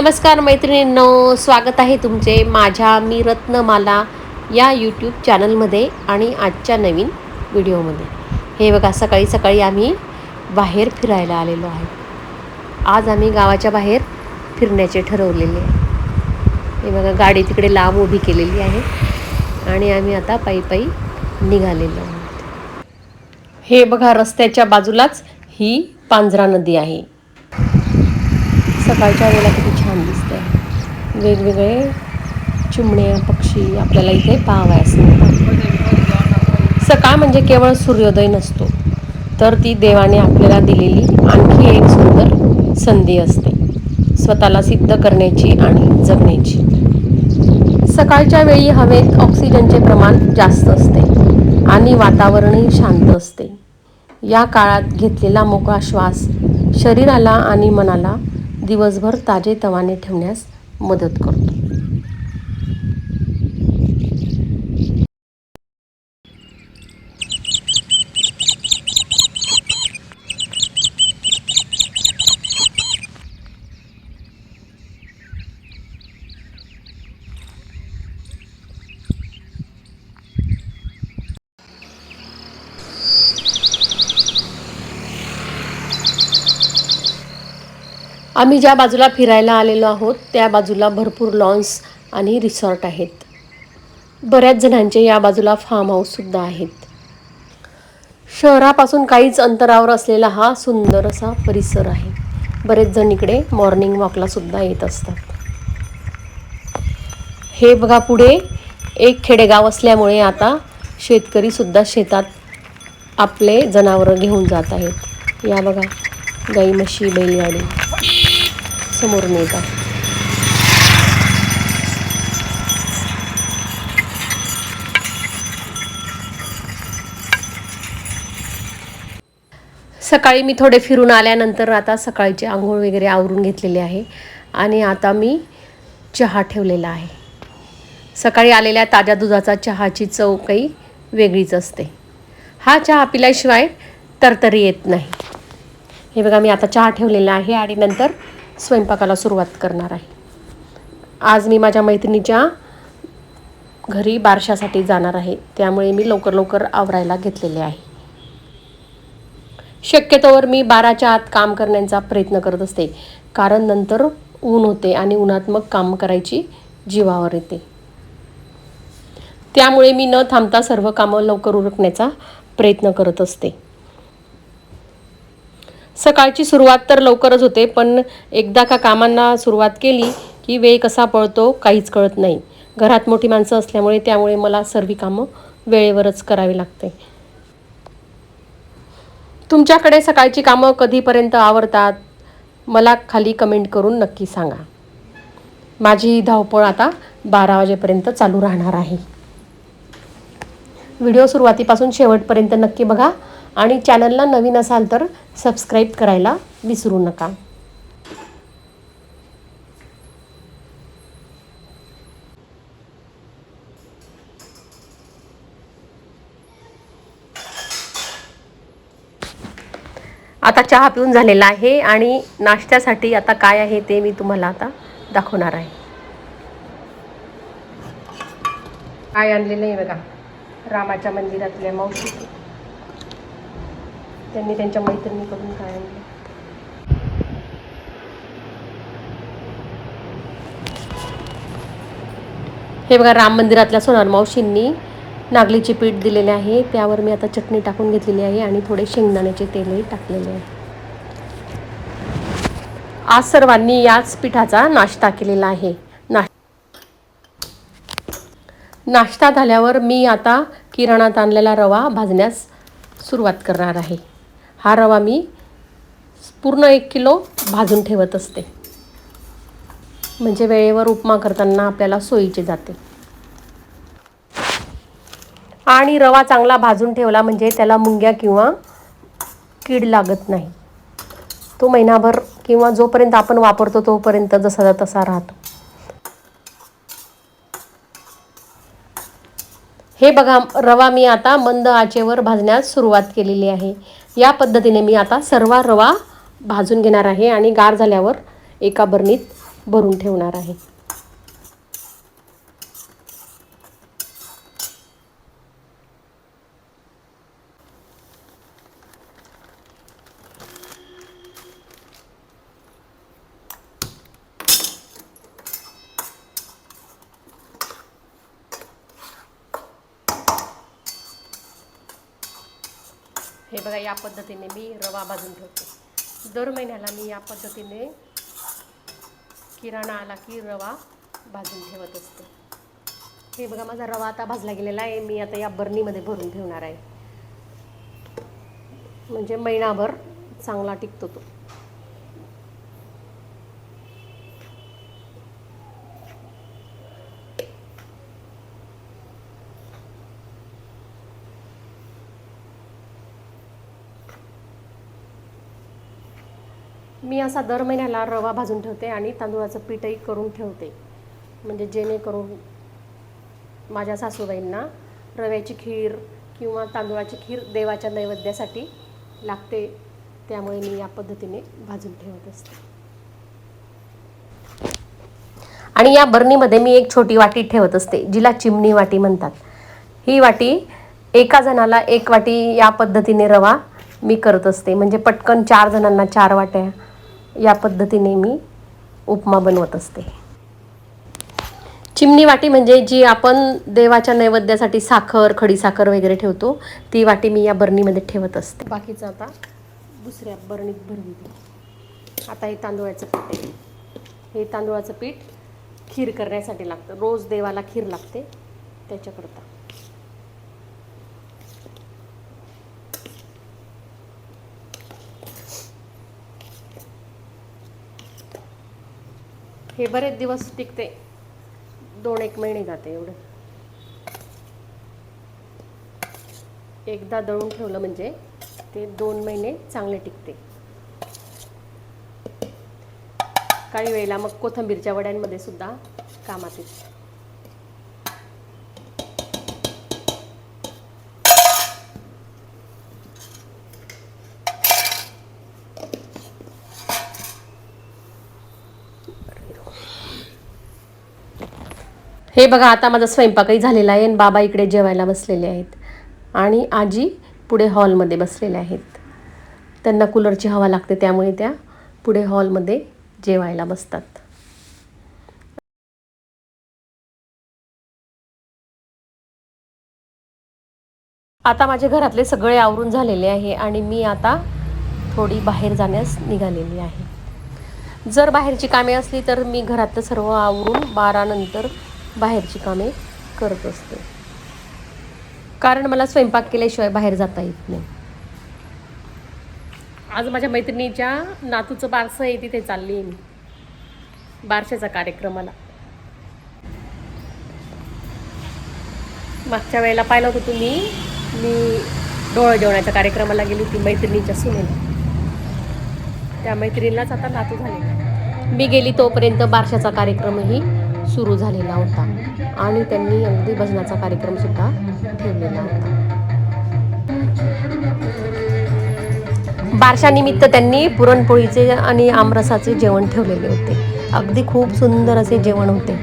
नमस्कार मैत्रिणींनो, स्वागत आहे तुमचे माझ्या मी रत्नमाला या यूट्यूब चॅनलमध्ये आणि आजच्या नवीन व्हिडिओमध्ये. हे बघा, सकाळी सकाळी आम्ही बाहेर फिरायला आलेलो आहे. आज आम्ही गावाच्या बाहेर फिरण्याचे ठरवलेले आहे. हे बघा, गाडी तिकडे लांब उभी केलेली आहे आणि आम्ही आता पायी पायी निघालेलो आहोत. हे बघा, रस्त्याच्या बाजूलाच ही पांझरा नदी आहे. सकाळच्या वेळेला किती छान दिसते. वेगवेगळे चिमण्या पक्षी आपल्याला इथे पाहावयास मिळतात. सकाळ म्हणजे केवळ सूर्योदय नसतो, तर ती देवाने आपल्याला दिलेली आणखी एक सुंदर संधी असते, स्वतःला सिद्ध करण्याची आणि जगण्याची. सकाळच्या वेळी हवेत ऑक्सिजनचे प्रमाण जास्त असते आणि वातावरणही शांत असते. या काळात घेतलेला मोकळा श्वास शरीराला आणि मनाला दिवसभर ताजेतवाने ठेवण्यास मदत करतो. आम्ही ज्या बाजूला फिरायला आलेलो आहोत त्या बाजूला भरपूर लॉन्स आणि रिसॉर्ट आहेत. बऱ्याच जणांचे या बाजूला फार्म हाऊससुद्धा आहेत. शहरापासून काहीच अंतरावर असलेला हा सुंदर असा परिसर आहे. बरेच जण इकडे मॉर्निंग वॉकला सुद्धा येत असतात. हे बघा, पुढे एक खेडेगाव असल्यामुळे आता शेतकरीसुद्धा शेतात आपले जनावरं घेऊन जात आहेत. या बघा, गाई म्हशी बैलगाडी समोरून येतात. सकाळी मी थोडे फिरून आल्यानंतर आता सकाळची आंघोळ वगैरे आवरून घेतलेली आहे आणि आता मी चहा ठेवलेला आहे. सकाळी आलेल्या ताज्या दुधाचा चहाची चव काही वेगळीच असते. हा चहा पिल्याशिवाय तरतरी येत नाही. हे बघा, मी आता चहा ठेवलेला आहे आणि नंतर स्वयंपाकाला सुरुवात करणार आहे. आज मी माझ्या मैत्रिणीच्या घरी बारशासाठी जाणार आहे, त्यामुळे मी लवकर लवकर आवरायला घेतलेले आहे. शक्यतोवर मी 12च्या आत काम करण्याचा प्रयत्न करत असते, कारण नंतर ऊन होते आणि उन्हात मग काम करायची जीवावर येते. त्यामुळे मी न थांबता सर्व कामं लवकर उरकण्याचा प्रयत्न करत असते. सकाळची सुरुवात तर लवकरच होते, पण एकदा का कामांना सुरुवात केली की वेळ कसा पळतो काहीच कळत नाही. घरात मोठी माणसं असल्यामुळे त्यामुळे मला सर्व कामं वेळेवरच करावी लागते. तुमच्याकडे सकाळची कामं कधीपर्यंत आवरतात मला खाली कमेंट करून नक्की सांगा. माझी ही धावपळ आता 12 वाजेपर्यंत चालू राहणार आहे. व्हिडिओ सुरुवातीपासून शेवटपर्यंत नक्की बघा आणि चॅनलला नवीन असाल तर सबस्क्राईब करायला विसरू नका. आता चहा पिऊन झालेला आहे आणि नाश्त्यासाठी आता काय आहे ते मी तुम्हाला आता दाखवणार आहे. काय आणलेलं आहे बघा, रामाच्या मंदिरातल्या मावशी, त्यांनी त्यांच्या मैत्रिणीकडून काय आणलं. हे बघा, राम मंदिरातल्या सोनार मावशींनी नागलीचे पीठ दिलेले आहे. त्यावर मी आता चटणी टाकून घेतलेली आहे आणि थोडे शेंगदाण्याचे तेलही टाकलेले आहे. आज सर्वांनी याच पिठाचा नाश्ता केलेला आहे. नाश्ता झाल्यावर मी आता किराणात आणलेला रवा भाजण्यास सुरुवात करणार आहे. हा रवा मी पूर्ण 1 किलो भाजून ठेवत असते, म्हणजे वेळेवर उपमा करताना आपल्याला सोयीचे जाते. आणि रवा चांगला भाजून ठेवला म्हणजे त्याला मुंग्या किंवा कीड लागत नाही. तो महिनाभर किंवा जोपर्यंत आपण वापरतो तोपर्यंत जसा तसा राहतो. हे बघा, रवा मी आता मंद आचेवर भाजण्यास सुरुवात केलेली आहे. या पद्धतीने मी आता सर्व रवा भाजून घेणार आहे आणि गार झाल्यावर एका बरणीत भरून ठेवणार आहे. हे बघा, या पद्धतीने मी रवा भाजून ठेवते. दर महिन्याला मी या पद्धतीने किराणा आला की रवा भाजून ठेवत असते. हे बघा, माझा रवा आता भाजला गेलेला आहे. मी आता या बरणीमध्ये भरून ठेवणार आहे, म्हणजे महिनाभर चांगला टिकतो तो. मी असा दर महिन्याला रवा भाजून ठेवते आणि तांदूळाचं पीठही करून ठेवते, म्हणजे जेणेकरून माझ्या सासूबाईंना रव्याची खीर किंवा तांदूळाची खीर देवाच्या नैवेद्यासाठी लागते. त्यामुळे मी या पद्धतीने भाजून ठेवत असते. आणि या बरणीमध्ये मी एक छोटी वाटी ठेवत असते, जिला चिमणी वाटी म्हणतात. ही वाटी एका जणाला एक वाटी या पद्धतीने रवा मी करत असते, म्हणजे पटकन 4 जणांना 4 वाट्या या पद्धतीने मी उपमा बनवत असते. चिमणी वाटी म्हणजे जी आपण देवाच्या नैवेद्यासाठी साखर, खडीसाखर वगैरे ठेवतो, ती वाटी मी या बरणीमध्ये ठेवत असते. बाकीचं आता दुसऱ्या बरणीत भरून देते. आता हे तांदूळाचं पीठ आहे. हे तांदूळाचं पीठ खीर करण्यासाठी लागतं. रोज देवाला खीर लागते, त्याच्याकरता. हे बरेच दिवस टिकते, 2-1 महिने जाते एवढं. एकदा दळून ठेवलं म्हणजे ते 2 महिने चांगले टिकते. काही वेळेला मग कोथिंबीरच्या वड्यांमध्ये सुद्धा कामात येते. हे बघा, आता माझा स्वयंपाकही झालेला आहे आणि बाबा इकडे जेवायला बसलेले आहेत आणि आजी पुढे हॉलमध्ये बसलेल्या आहेत. त्यांना कूलरची हवा लागते, त्यामुळे त्या पुढे हॉलमध्ये जेवायला बसतात. आता माझे घरातले सगळे आवरून झालेले आहे आणि मी आता थोडी बाहेर जाण्यास निघालेली आहे. जर बाहेरची कामे असली तर मी घरातलं सर्व आवरून 12 नंतर बाहेरची कामे करत असते, कारण मला स्वयंपाक केल्याशिवाय बाहेर जाता येत नाही. आज माझ्या मैत्रिणीच्या नातूचं बारसं आहे, तिथे चालली आहे मी बारशाच्या कार्यक्रमाला. मागच्या वेळेला पाहिलं होतं तुम्ही, मी डोळं जेवणाच्या कार्यक्रमाला गेली होती मैत्रिणीच्या सुनेला. त्या मैत्रिणीलाच आता नातू झाले. मी गेली तोपर्यंत बारशाचा कार्यक्रमही सुरू झालेला होता आणि त्यांनी अगदी भजनाचा कार्यक्रम सुद्धा ठेवलेला होता. बारशानिमित्त त्यांनी पुरणपोळीचे आणि आमरसाचे जेवण ठेवलेले होते. अगदी खूप सुंदर असे जेवण होते.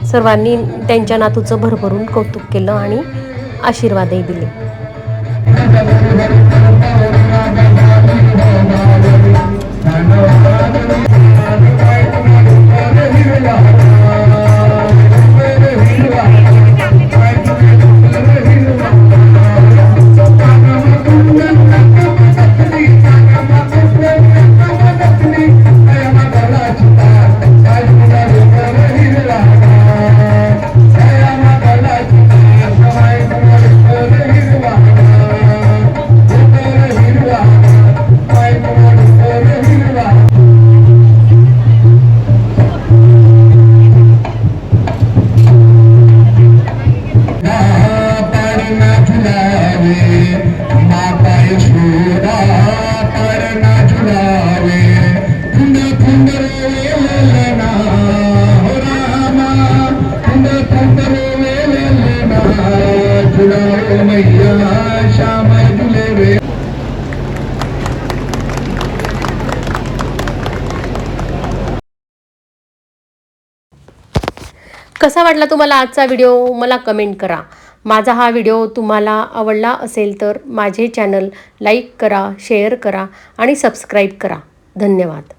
सर्वांनी त्यांच्या नातूचं भरभरून कौतुक केलं आणि आशीर्वादही दिले. कसा वाटला तुम्हाला आजचा व्हिडिओ मला कमेंट करा. माझा हा व्हिडिओ तुम्हाला आवडला असेल तर माझे चॅनल लाईक करा, शेअर करा आणि सबस्क्राईब करा. धन्यवाद.